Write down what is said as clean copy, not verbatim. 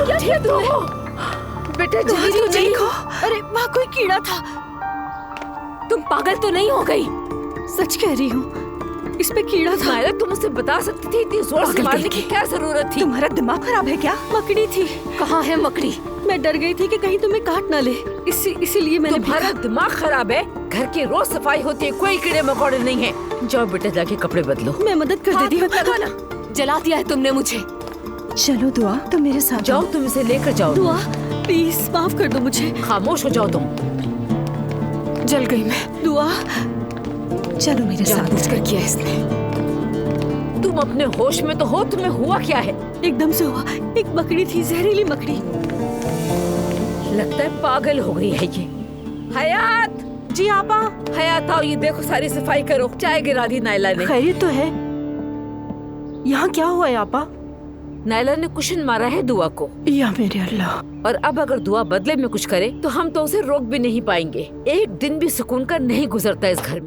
क्या किया तुमने? बेटा जल्दी देखो। अरे वहाँ कोई कीड़ा था। तुम पागल तो नहीं हो गई? सच कह रही हूँ, इस पे कीड़ा था। नायरा, तुम उसे बता सकती थी, इतनी जोर से मारने की क्या जरूरत थी? तुम्हारा दिमाग खराब है क्या? मकड़ी थी। कहाँ है मकड़ी? मैं डर गई थी कि कहीं तुम्हें काट ना ले, इसीलिए मैंने तुम्हारा दिमाग खराब है? घर की रोज सफाई होती है, कोई कीड़े मकोड़े नहीं है। जाओ बेटा, जाके कपड़े बदलो। मैं मदद कर देती हूँ। जला दिया है तुमने मुझे। चलो दुआ, तुम मेरे साथ जाओ, तुम इसे लेकर जाओ। दुआ प्लीज माफ कर दो मुझे। खामोश हो जाओ तुम। जल गई मैं। दुआ चलो मेरे साथ। जानबूझकर किया इसने। तुम अपने होश में तो हो? तुम्हें हुआ क्या है? एकदम से हुआ, एक मकड़ी थी, जहरीली मकड़ी। लगता है पागल हो गई है ये। हयात! जी आपा। हयात आओ, ये देखो सारी सफाई करो। चाय गिरा दी नायला ने। खैरियत तो है? यहाँ क्या हुआ है आपा? नायला ने कुशन मारा है दुआ को। या मेरे अल्लाह। और अब अगर दुआ बदले में कुछ करे तो हम तो उसे रोक भी नहीं पाएंगे। एक दिन भी सुकून का नहीं गुजरता इस घर में।